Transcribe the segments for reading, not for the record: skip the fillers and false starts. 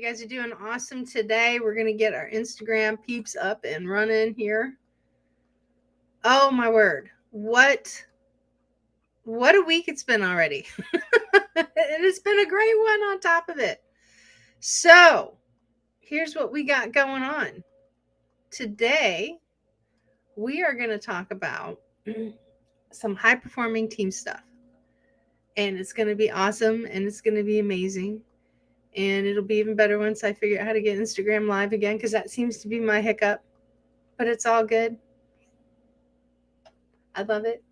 guys are doing awesome today. We're going to get our Instagram peeps up and running here. Oh my word. What a week it's been already. And it's been a great one on top of it. So, here's what we got going on. Today, we are going to talk about some high performing team stuff. And it's going to be awesome and it's going to be amazing. And it'll be even better once I figure out how to get Instagram live again, because that seems to be my hiccup. But it's all good. I love it.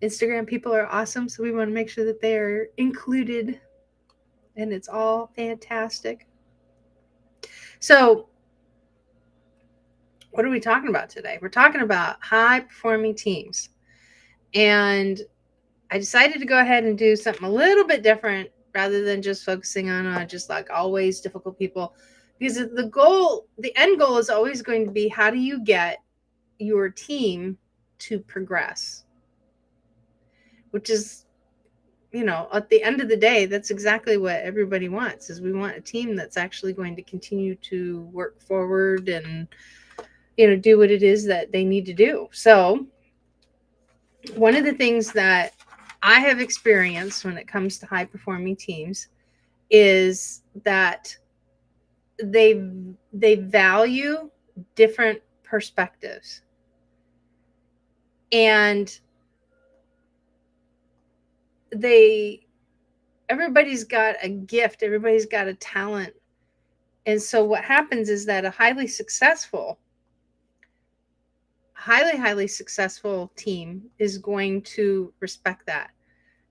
Instagram people are awesome, so we want to make sure that they are included. And it's all fantastic. So, what are we talking about today? We're talking about high performing teams. And I decided to go ahead and do something a little bit different rather than just focusing on just like always difficult people. Because the end goal is always going to be, how do you get your team to progress? Which is, at the end of the day, that's exactly what everybody wants, is we want a team that's actually going to continue to work forward and, do what it is that they need to do. So one of the things that I have experienced when it comes to high performing teams is that they value different perspectives. And everybody's got a gift, everybody's got a talent. And so what happens is that a highly successful team is going to respect that.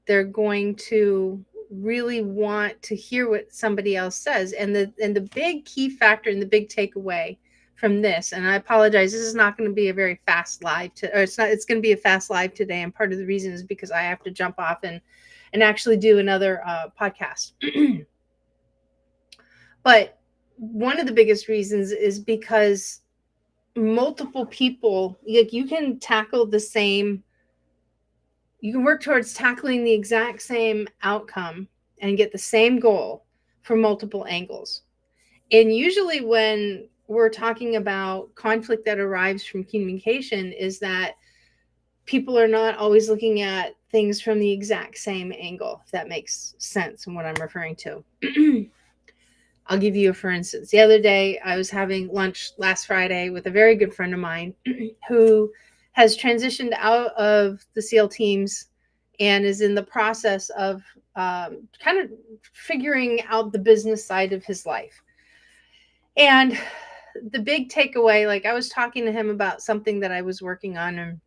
They're going to really want to hear what somebody else says. And the big key factor and the big takeaway from this, and I apologize, this is not going to be a very fast live it's going to be a fast live today. And part of the reason is because I have to jump off and actually do another podcast. But one of the biggest reasons is because multiple people, like, you can work towards tackling the exact same outcome and get the same goal from multiple angles. And usually when we're talking about conflict that arrives from communication, is that people are not always looking at things from the exact same angle, if that makes sense in what I'm referring to. I'll give you a for instance. The other day, I was having lunch last Friday with a very good friend of mine who has transitioned out of the SEAL teams and is in the process of kind of figuring out the business side of his life. And the big takeaway, like, I was talking to him about something that I was working on,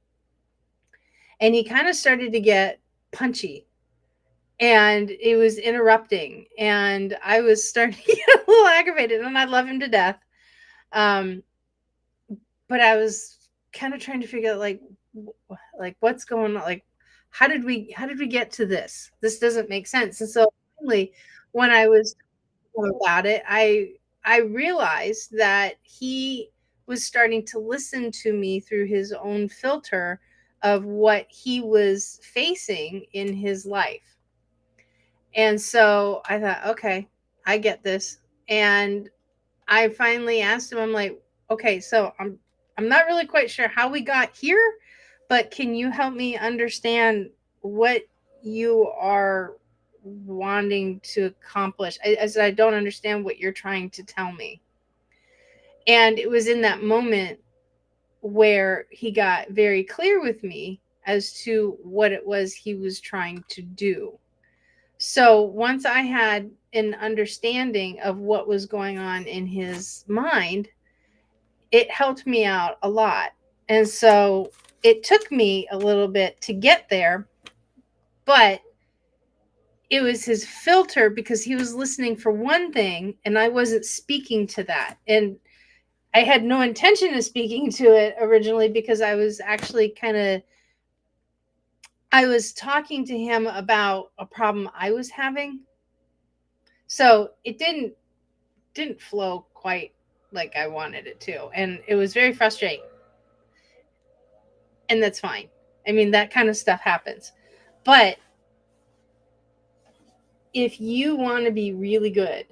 and he kind of started to get punchy. And it was interrupting, and I was starting to get a little aggravated, and I love him to death. But I was kind of trying to figure out, like what's going on? Like, how did we get to this? This doesn't make sense. And so finally, when I was talking about it, I realized that he was starting to listen to me through his own filter of what he was facing in his life. And so I thought, okay, I get this. And I finally asked him, I'm like, okay, so I'm not really quite sure how we got here, but can you help me understand what you are wanting to accomplish? As I don't understand what you're trying to tell me. And it was in that moment where he got very clear with me as to what it was he was trying to do. So once I had an understanding of what was going on in his mind, it helped me out a lot. And so it took me a little bit to get there, but it was his filter, because he was listening for one thing and I wasn't speaking to that. And I had no intention of speaking to it originally, because I was actually I was talking to him about a problem I was having. So it didn't flow quite like I wanted it to. And it was very frustrating. And that's fine. I mean, that kind of stuff happens. But if you want to be really good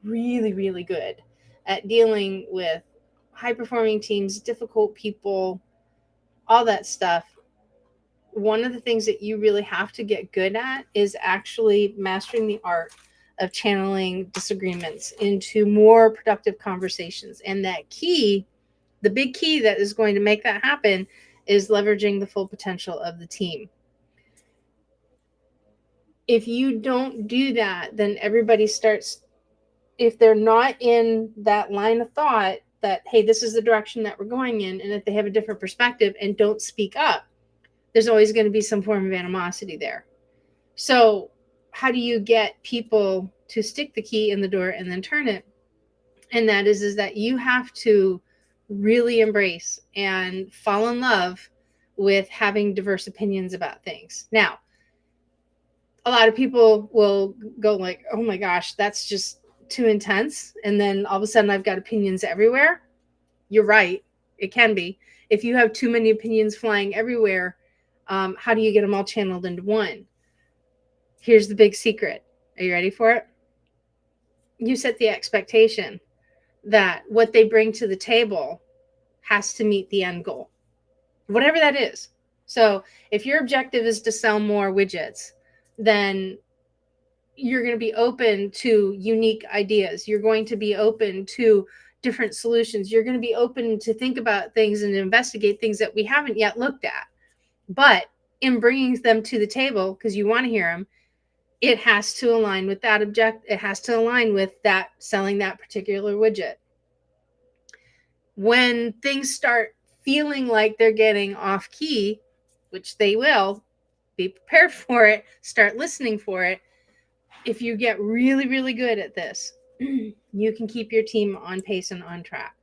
really, really good at dealing with high performing teams, difficult people, all that stuff. One of the things that you really have to get good at is actually mastering the art of channeling disagreements into more productive conversations. And that key, the big key that is going to make that happen, is leveraging the full potential of the team. If you don't do that, then everybody starts, if they're not in that line of thought that, hey, this is the direction that we're going in, and if they have a different perspective and don't speak up, there's always going to be some form of animosity there. So how do you get people to stick the key in the door and then turn it? And that is that you have to really embrace and fall in love with having diverse opinions about things. Now, a lot of people will go like, oh my gosh, that's just too intense. And then all of a sudden I've got opinions everywhere. You're right. It can be. If you have too many opinions flying everywhere, how do you get them all channeled into one? Here's the big secret. Are you ready for it? You set the expectation that what they bring to the table has to meet the end goal, whatever that is. So if your objective is to sell more widgets, then you're going to be open to unique ideas. You're going to be open to different solutions. You're going to be open to think about things and investigate things that we haven't yet looked at. But in bringing them to the table, because you want to hear them, it has to align with that it has to align with that selling that particular widget. When things start feeling like they're getting off key, which they will, be prepared for it, start listening for it. If you get really, really good at this, you can keep your team on pace and on track.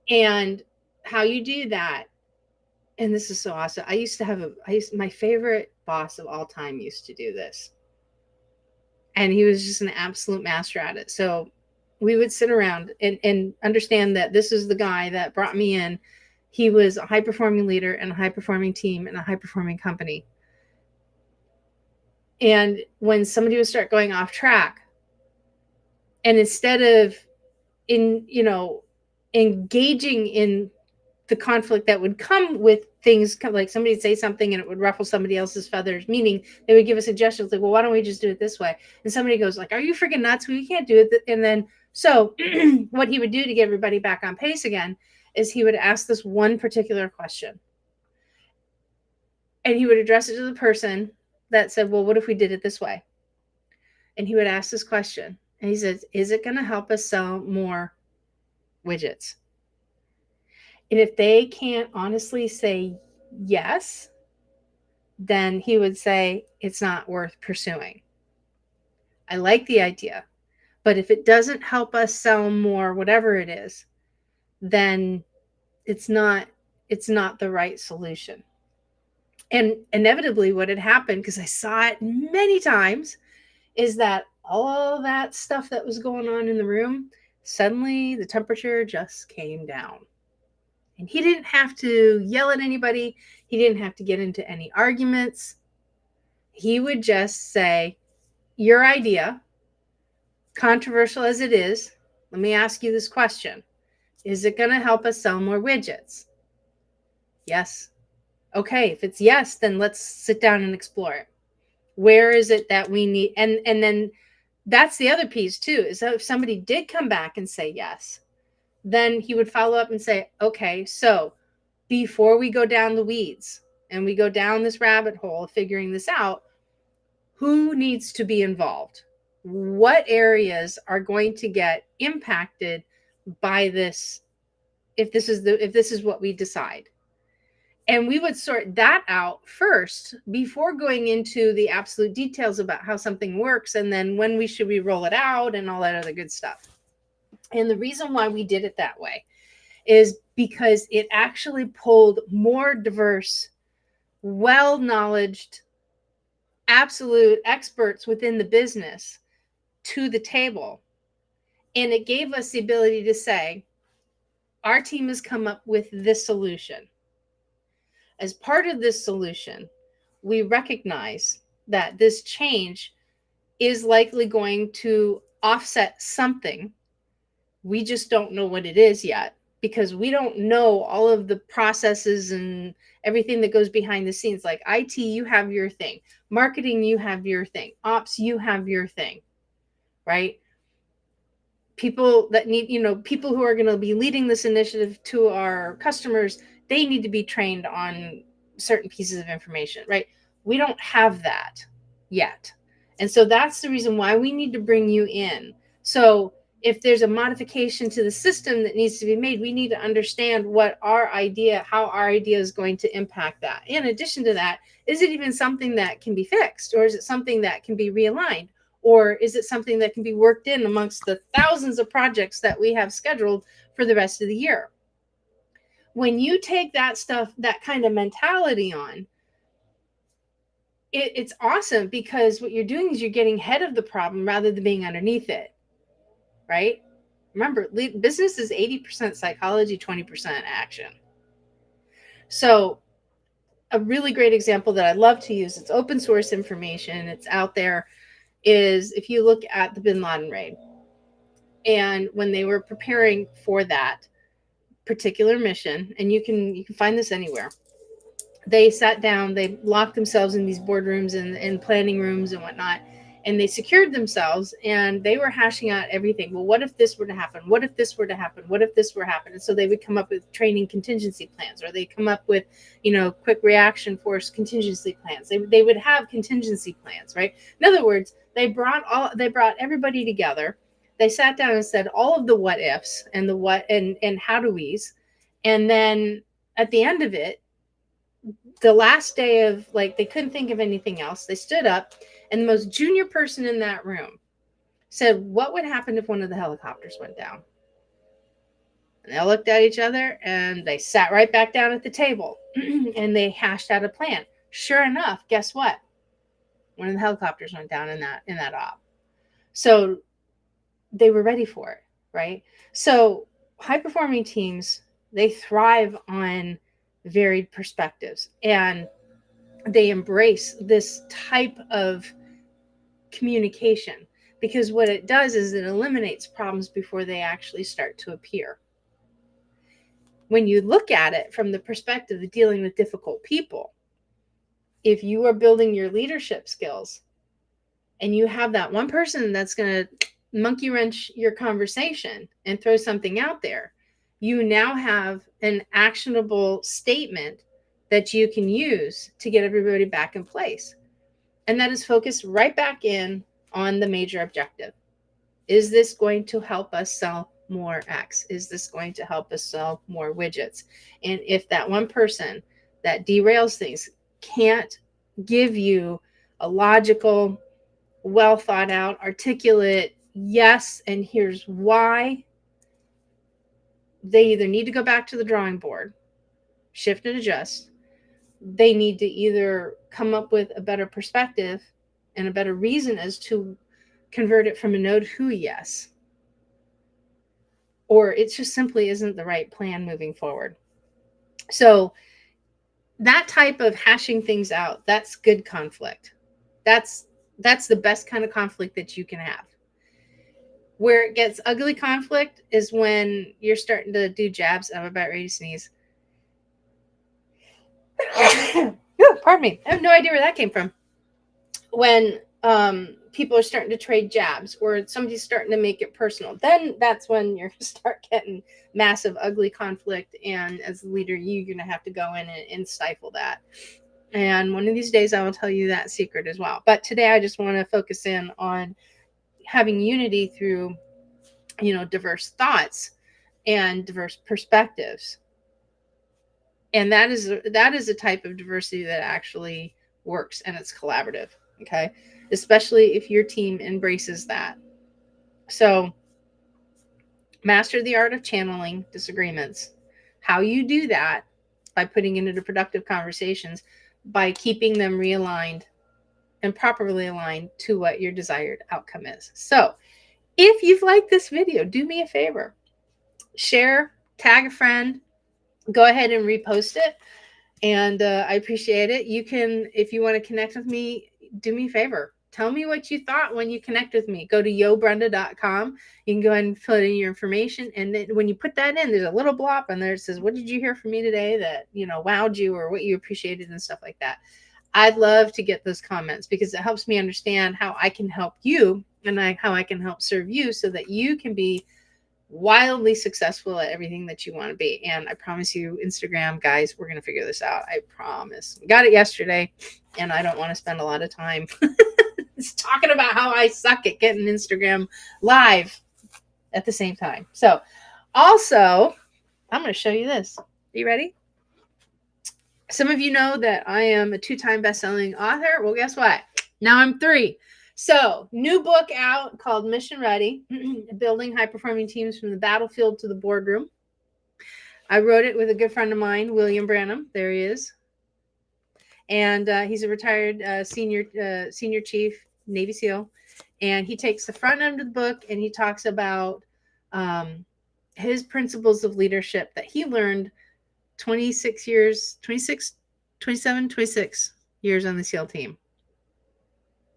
And how you do that, and this is so awesome. My favorite boss of all time used to do this. And he was just an absolute master at it. So we would sit around and understand that this is the guy that brought me in. He was a high performing leader and a high performing team and a high performing company. And when somebody would start going off track, and instead of engaging in the conflict that would come with things, like somebody would say something and it would ruffle somebody else's feathers, meaning they would give a suggestion like, well, why don't we just do it this way? And somebody goes like, are you freaking nuts? We can't do it. And then, so what he would do to get everybody back on pace again is he would ask this one particular question. And he would address it to the person that said, well, what if we did it this way? And he would ask this question. And he says, is it going to help us sell more widgets? And if they can't honestly say yes, then he would say, it's not worth pursuing. I like the idea, but if it doesn't help us sell more, whatever it is, then it's not the right solution. And inevitably what had happened, because I saw it many times, is that all that stuff that was going on in the room, suddenly the temperature just came down. And he didn't have to yell at anybody. He didn't have to get into any arguments. He would just say, your idea, controversial as it is, let me ask you this question. Is it going to help us sell more widgets? Yes. Okay, if it's yes, then let's sit down and explore it. Where is it that we need? And then that's the other piece too, is that if somebody did come back and say yes, then he would follow up and say, okay, so before we go down the weeds and we go down this rabbit hole of figuring this out, who needs to be involved? What areas are going to get impacted by this if this is what we decide? And we would sort that out first before going into the absolute details about how something works, and then when should we roll it out and all that other good stuff. And the reason why we did it that way is because it actually pulled more diverse, well-knowledged, absolute experts within the business to the table. And it gave us the ability to say, our team has come up with this solution. As part of this solution, we recognize that this change is likely going to offset something. We just don't know what it is yet, because we don't know all of the processes and everything that goes behind the scenes. Like IT, you have your thing. Marketing, you have your thing. Ops, you have your thing, right? People that need, people who are going to be leading this initiative to our customers, they need to be trained on certain pieces of information, right? We don't have that yet. And so that's the reason why we need to bring you in. So if there's a modification to the system that needs to be made, we need to understand how our idea is going to impact that. In addition to that, is it even something that can be fixed, or is it something that can be realigned? Or is it something that can be worked in amongst the thousands of projects that we have scheduled for the rest of the year? When you take that stuff, that kind of mentality on, it's awesome, because what you're doing is you're getting ahead of the problem rather than being underneath it, right? Remember, business is 80% psychology, 20% action. So a really great example that I love to use, it's open source information, it's out there, is if you look at the Bin Laden raid. And when they were preparing for that particular mission, and you can find this anywhere, they sat down, they locked themselves in these boardrooms and planning rooms and whatnot, and they secured themselves, and they were hashing out everything. Well, what if this were to happen? What if this were to happen? What if this were to happen? And so they would come up with training contingency plans, or they come up with, quick reaction force contingency plans. They would have contingency plans, right? In other words, they brought everybody together. They sat down and said all of the what ifs and the what and how do we's. And then at the end of it, the last day of, like, they couldn't think of anything else, they stood up, and the most junior person in that room said, what would happen if one of the helicopters went down? And they all looked at each other, and they sat right back down at the table and they hashed out a plan. Sure enough, guess what? One of the helicopters went down in that op. So they were ready for it, right? So high performing teams, they thrive on varied perspectives, and they embrace this type of communication, because what it does is it eliminates problems before they actually start to appear. When you look at it from the perspective of dealing with difficult people, if you are building your leadership skills and you have that one person that's going to monkey wrench your conversation and throw something out there, you now have an actionable statement that you can use to get everybody back in place. And that is focused right back in on the major objective. Is this going to help us sell more X? Is this going to help us sell more widgets? And if that one person that derails things can't give you a logical, well thought out, articulate, yes, and here's why, they either need to go back to the drawing board, shift and adjust. They need to either come up with a better perspective and a better reason as to convert it from a no to a yes, or it just simply isn't the right plan moving forward. So that type of hashing things out, that's good conflict. That's the best kind of conflict that you can have. Where it gets ugly conflict is when you're starting to do jabs. I'm about ready to sneeze. Pardon me. I have no idea where that came from. When people are starting to trade jabs, or somebody's starting to make it personal, then that's when you're going to start getting massive, ugly conflict. And as a leader, you're going to have to go in and stifle that. And one of these days, I will tell you that secret as well. But today, I just want to focus in on having unity through, diverse thoughts and diverse perspectives. And that is a type of diversity that actually works, and it's collaborative. Okay. Especially if your team embraces that. So master the art of channeling disagreements. How you do that by putting it into productive conversations, by keeping them realigned and properly aligned to what your desired outcome is. So if you've liked this video, do me a favor, share, tag a friend, go ahead and repost it. And I appreciate it. You can, if you want to connect with me, do me a favor. Tell me what you thought when you connect with me. Go to yobrenda.com. You can go ahead and fill in your information. And then when you put that in, there's a little blop and there it says, what did you hear from me today that, wowed you or what you appreciated and stuff like that. I'd love to get those comments because it helps me understand how I can help you and how I can help serve you so that you can be wildly successful at everything that you want to be. And I promise you, Instagram guys, we're going to figure this out. I promise. We got it yesterday and I don't want to spend a lot of time talking about how I suck at getting Instagram live at the same time. So also, I'm going to show you this. Are you ready? Some of you know that I am a 2-time best-selling author. Well, guess what? Now I'm 3. So, new book out called Mission Ready, Building High-Performing Teams from the Battlefield to the Boardroom. I wrote it with a good friend of mine, William Branham. There he is. And he's a retired senior chief, Navy SEAL. And he takes the front end of the book and he talks about his principles of leadership that he learned 26 years on the SEAL team.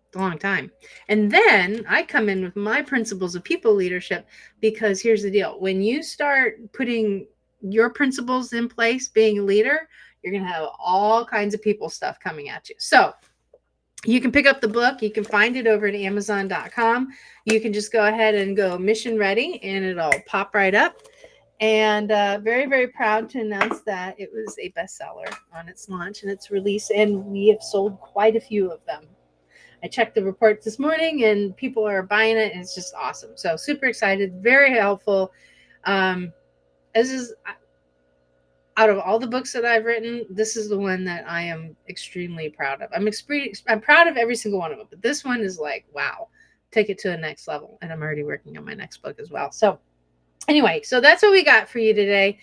It's a long time. And then I come in with my principles of people leadership because here's the deal. When you start putting your principles in place, being a leader, you're going to have all kinds of people stuff coming at you. So you can pick up the book. You can find it over at Amazon.com. You can just go ahead and go Mission Ready and it'll pop right up. And very, very proud to announce that it was a bestseller on its launch and its release. And we have sold quite a few of them. I checked the reports this morning and people are buying it and it's just awesome. So super excited, very helpful. This is out of all the books that I've written, this is the one that I am extremely proud of. I'm proud of every single one of them, but this one is like, wow, take it to the next level. And I'm already working on my next book as well. So anyway, so that's what we got for you today.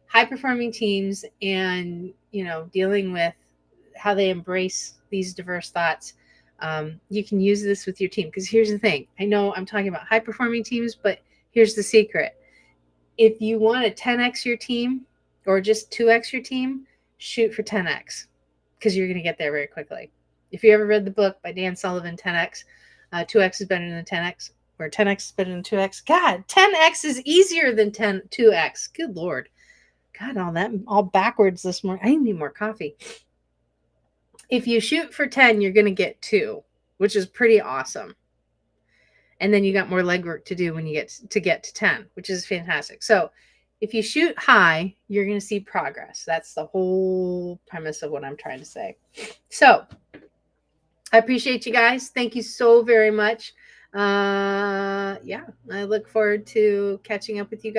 High performing teams and, dealing with how they embrace these diverse thoughts. You can use this with your team because here's the thing. I know I'm talking about high performing teams, but here's the secret. If you want to 10x your team or just 2x your team, shoot for 10x because you're going to get there very quickly. If you ever read the book by Dan Sullivan, 10x, 2x is better than 10x. Or 10x is better than 2x. God, 10x is easier than 2x. Good Lord. God, all backwards this morning. I need more coffee. If you shoot for 10, you're going to get 2, which is pretty awesome. And then you got more legwork to do when you get to 10, which is fantastic. So if you shoot high, you're going to see progress. That's the whole premise of what I'm trying to say. So I appreciate you guys. Thank you so very much. I look forward to catching up with you guys.